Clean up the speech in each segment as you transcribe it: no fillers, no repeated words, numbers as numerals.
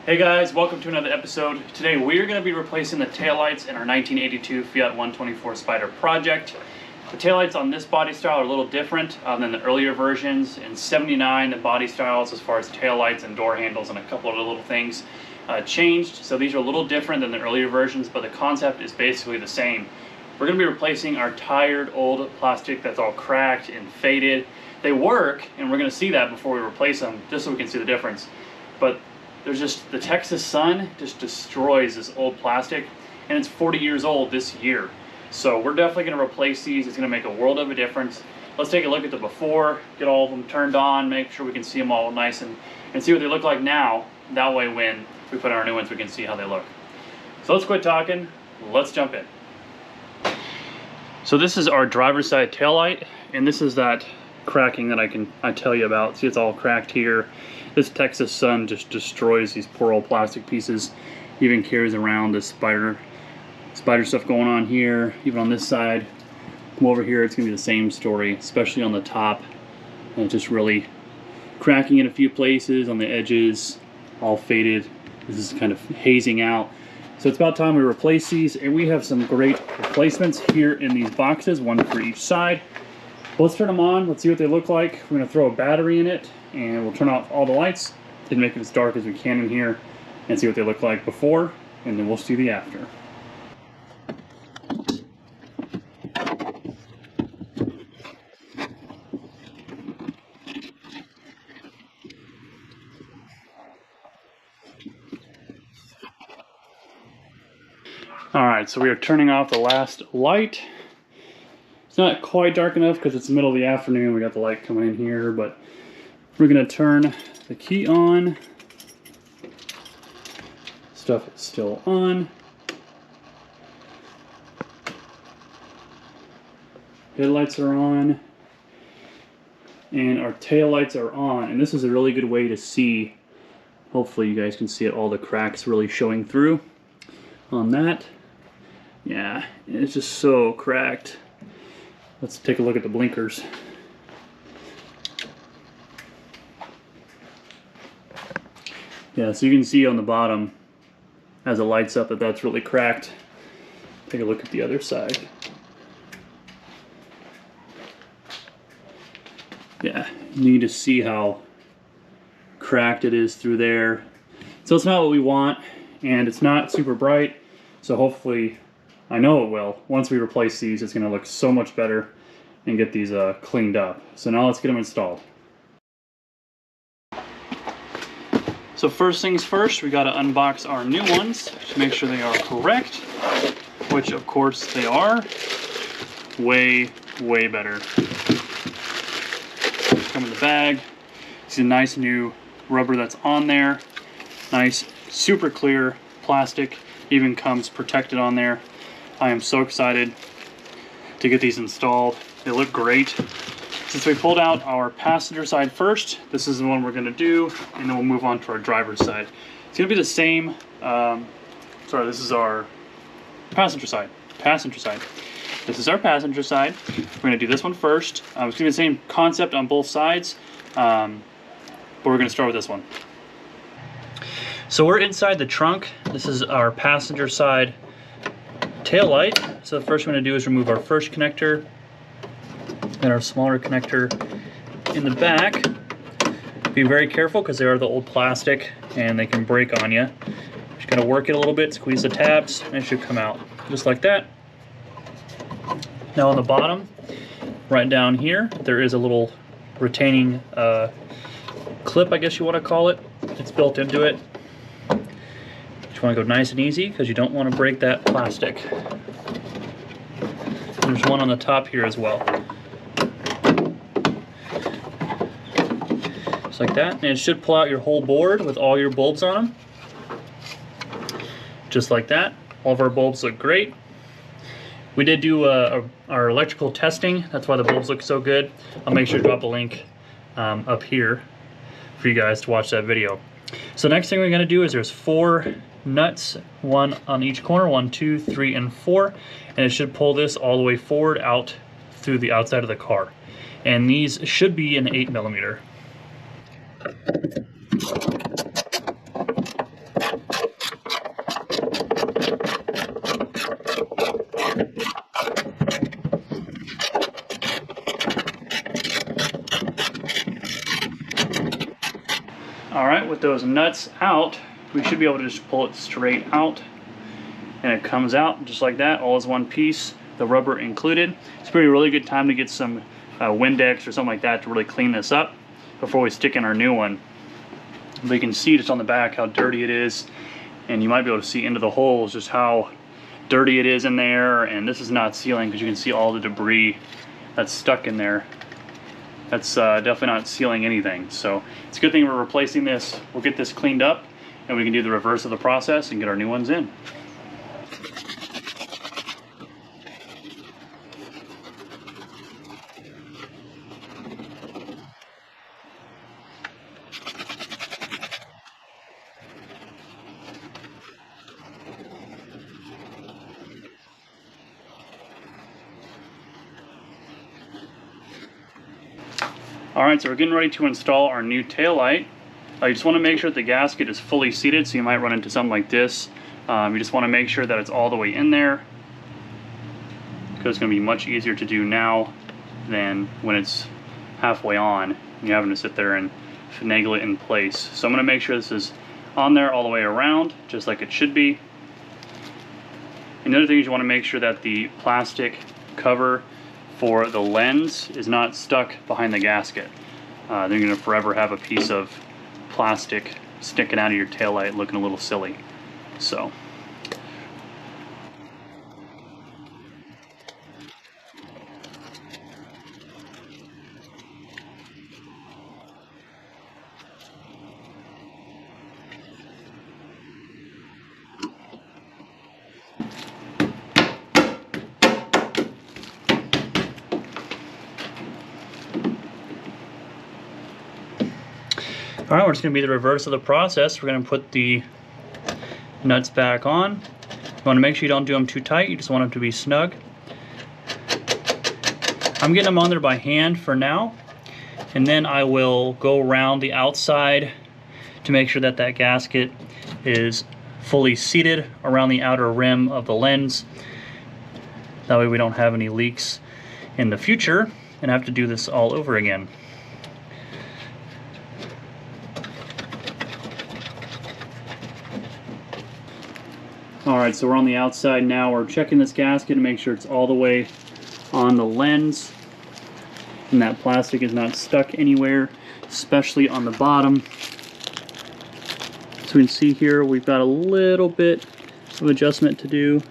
Hey guys, welcome to another episode. Today we are going to be replacing the taillights in our 1982 Fiat 124 Spider project. The taillights on this body style are a little different than the earlier versions. In 79, the body styles as far as taillights and door handles and a couple of little things changed. So these are a little different than the earlier versions, but the concept is basically the same. We're going to be replacing our tired old plastic that's all cracked and faded. They work, and we're going to see that before we replace them, just so we can see the difference. But there's just, the Texas sun just destroys this old plastic, and it's 40 years old this year. So we're definitely going to replace these. It's going to make a world of a difference. Let's take a look at the before, get all of them turned on, make sure we can see them all nice and see what they look like now. That way when we put on our new ones, we can see how they look. So let's quit talking, let's jump in. So this is our driver's side taillight, and this is that cracking that I tell you about. See, it's all cracked here. This Texas sun just destroys these poor old plastic pieces. Even carries around this spider stuff going on here. Even on this side, come over here, it's gonna be the same story, especially on the top. And it's just really cracking in a few places on the edges, all faded. This is kind of hazing out. So it's about time we replace these, and we have some great replacements here in these boxes, one for each side. Let's turn them on, let's see what they look like. We're gonna throw a battery in it, and we'll turn off all the lights and make it as dark as we can in here and see what they look like before, and then we'll see the after. Alright, so we are turning off the last light. It's not quite dark enough because it's the middle of the afternoon. We got the light coming in here, but we're going to turn the key on. Stuff is still on. Headlights are on. And our tail lights are on. And this is a really good way to see. Hopefully you guys can see it, all the cracks really showing through on that. Yeah, it's just so cracked. Let's take a look at the blinkers. Yeah, so you can see on the bottom as it lights up that that's really cracked. Take a look at the other side. Yeah, you need to see how cracked it is through there. So it's not what we want, and it's not super bright, so hopefully, I know it will. Once we replace these, it's going to look so much better and get these cleaned up. So now let's get them installed. So first things first, we got to unbox our new ones to make sure they are correct, which of course they are. Way, way better. Come in the bag. See the nice new rubber that's on there. Nice, super clear plastic. Even comes protected on there. I am so excited to get these installed. They look great. Since we pulled out our passenger side first, this is the one we're going to do, and then we'll move on to our driver's side. It's going to be the same. Sorry, this is our passenger side. This is our passenger side. We're going to do this one first. It's going to be the same concept on both sides, but we're going to start with this one. So we're inside the trunk. This is our passenger side tail light. So the first thing we're going to do is remove our first connector and our smaller connector in the back. Be very careful because they are the old plastic and they can break on you. Just gotta work it a little bit, squeeze the tabs, and it should come out just like that. Now on the bottom, right down here, there is a little retaining clip, I guess you want to call it. It's built into it. You want to go nice and easy because you don't want to break that plastic. There's one on the top here as well. Just like that, and it should pull out your whole board with all your bulbs on them. Just like that. All of our bulbs look great. We did do our electrical testing. That's why the bulbs look so good. I'll make sure to drop a link up here for you guys to watch that video. So next thing we're going to do is there's 4 nuts, one on each corner, 1, 2, 3, and 4, and it should pull this all the way forward out through the outside of the car. And these should be an 8mm. Alright, with those nuts out, we should be able to just pull it straight out. And it comes out just like that, all as one piece, the rubber included. It's a really good time to get some Windex or something like that to really clean this up before we stick in our new one. But you can see just on the back how dirty it is, and you might be able to see into the holes just how dirty it is in there. And this is not sealing because you can see all the debris that's stuck in there. That's definitely not sealing anything. So it's a good thing we're replacing this. We'll get this cleaned up and we can do the reverse of the process and get our new ones in. Alright, so we're getting ready to install our new taillight. You just want to make sure that the gasket is fully seated, so you might run into something like this. You just want to make sure that it's all the way in there, because it's going to be much easier to do now than when it's halfway on and you're having to sit there and finagle it in place. So I'm going to make sure this is on there all the way around, just like it should be. And the other thing is you want to make sure that the plastic cover for the lens is not stuck behind the gasket. Then you're going to forever have a piece of plastic sticking out of your taillight looking a little silly. So alright, we're just going to be the reverse of the process. We're going to put the nuts back on. You want to make sure you don't do them too tight. You just want them to be snug. I'm getting them on there by hand for now. And then I will go around the outside to make sure that that gasket is fully seated around the outer rim of the lens. That way we don't have any leaks in the future and have to do this all over again. Alright, so we're on the outside now. We're checking this gasket to make sure it's all the way on the lens and that plastic is not stuck anywhere, especially on the bottom. So we can see here we've got a little bit of adjustment to do,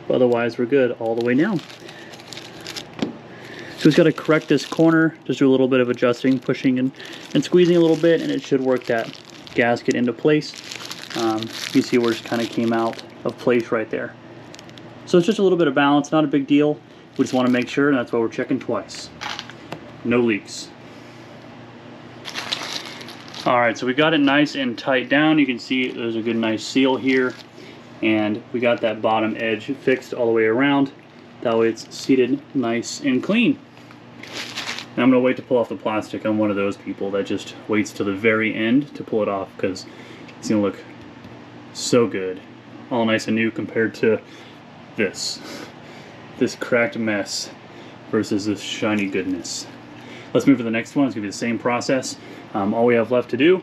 but otherwise we're good all the way down. So we've got to correct this corner, just do a little bit of adjusting, pushing and squeezing a little bit, and it should work that gasket into place. You see where it kind of came out of place right there. So it's just a little bit of balance, not a big deal. We just want to make sure, and that's why we're checking twice. No leaks. Alright, so we got it nice and tight down. You can see there's a good nice seal here, and we got that bottom edge fixed all the way around. That way it's seated nice and clean. And I'm going to wait to pull off the plastic. I'm one of those people that just waits till the very end to pull it off, because it's going to look so good. All nice and new compared to this cracked mess versus this shiny goodness. Let's move to the next one. It's going to be the same process. All we have left to do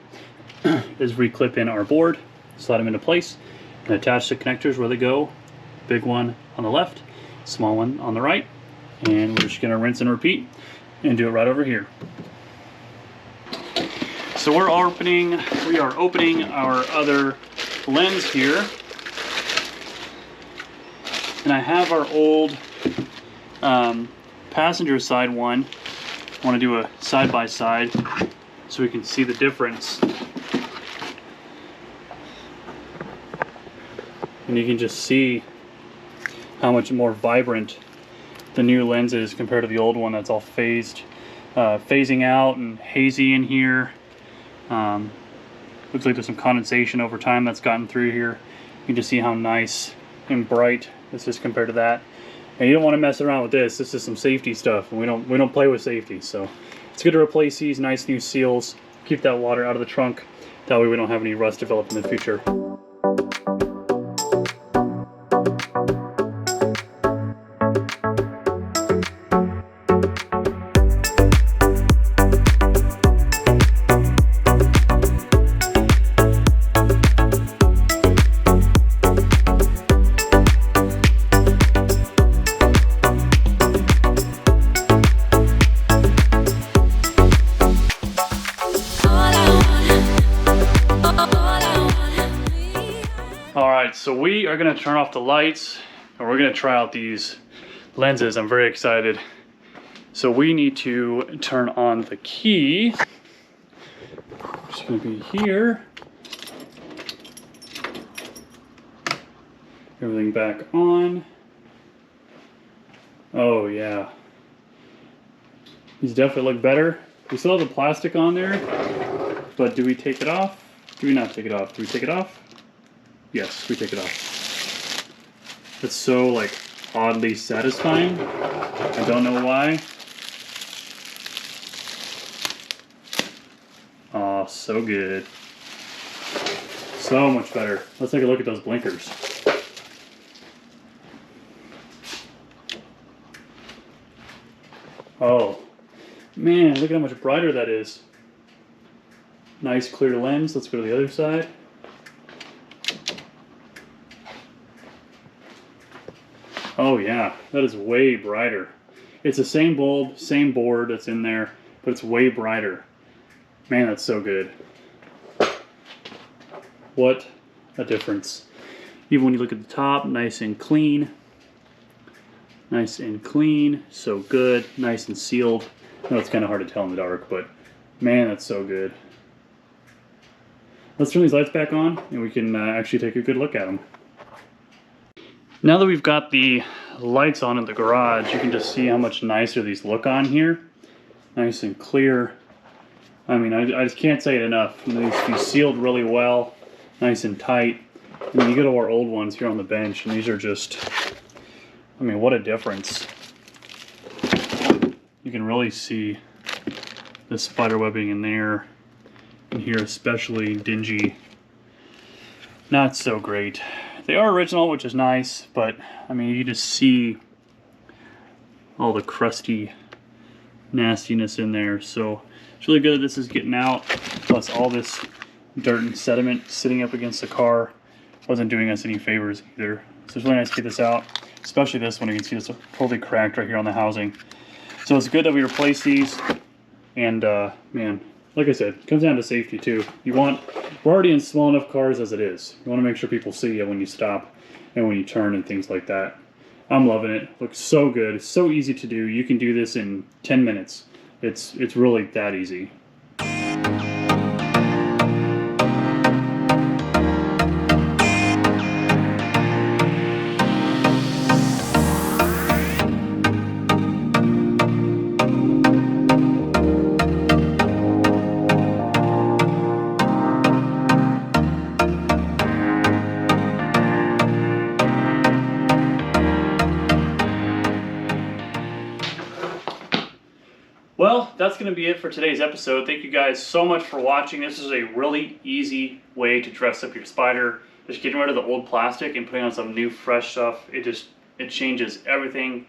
is reclip in our board, slide them into place, and attach the connectors where they go. Big one on the left, small one on the right, and we're just going to rinse and repeat and do it right over here. So we are opening our other lens here, and I have our old passenger side one. I want to do a side by side so we can see the difference. And you can just see how much more vibrant the new lens is compared to the old one that's all phasing out and hazy in here. Looks like there's some condensation over time that's gotten through here. You can just see how nice and bright this is compared to that. And you don't want to mess around with this. This is some safety stuff, and we don't play with safety. So it's good to replace these nice new seals, keep that water out of the trunk. That way we don't have any rust develop in the future. so we are gonna turn off the lights and we're gonna try out these lenses. I'm very excited. So we need to turn on the key. It's gonna be here. Everything back on. Oh yeah. These definitely look better. We still have the plastic on there, but do we take it off? Do we not take it off? Do we take it off? Yes, we take it off. It's so like oddly satisfying. I don't know why. Oh, so good. So much better. Let's take a look at those blinkers. Oh, man, look at how much brighter that is. Nice clear lens. Let's go to the other side. Oh yeah, that is way brighter. It's the same bulb, same board that's in there, but it's way brighter. Man, that's so good. What a difference. Even when you look at the top, nice and clean. Nice and clean, so good, nice and sealed. I know it's kind of hard to tell in the dark, but man, that's so good. Let's turn these lights back on and we can actually take a good look at them. Now that we've got the lights on in the garage, you can just see how much nicer these look on here. Nice and clear. I mean, I just can't say it enough. These sealed really well, nice and tight. And then you get all our old ones here on the bench, and these are just, I mean, what a difference. You can really see the spider webbing in there. And here especially dingy. Not so great. They are original, which is nice, but I mean, you just see all the crusty nastiness in there. So it's really good that this is getting out, plus all this dirt and sediment sitting up against the car wasn't doing us any favors either. So it's really nice to get this out, especially this one. You can see it's totally cracked right here on the housing. So it's good that we replace these, and man, like I said, it comes down to safety too. We're already in small enough cars as it is. You want to make sure people see you when you stop and when you turn and things like that. I'm loving it. Looks so good. It's so easy to do. You can do this in 10 minutes. It's really that easy. Well, that's going to be it for today's episode. Thank you guys so much for watching. This is a really easy way to dress up your spider. Just getting rid of the old plastic and putting on some new fresh stuff. It changes everything.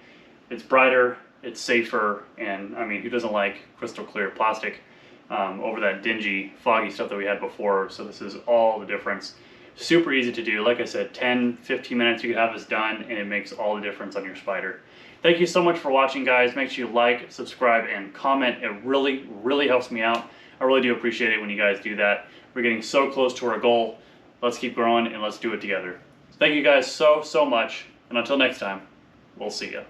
It's brighter, it's safer, and I mean, who doesn't like crystal clear plastic over that dingy, foggy stuff that we had before? So this is all the difference. Super easy to do. Like I said, 10, 15 minutes you can have this done, and it makes all the difference on your spider. Thank you so much for watching, guys. Make sure you like, subscribe, and comment. It really, really helps me out. I really do appreciate it when you guys do that. We're getting so close to our goal. Let's keep growing and let's do it together. Thank you guys so, so much. And until next time, we'll see ya.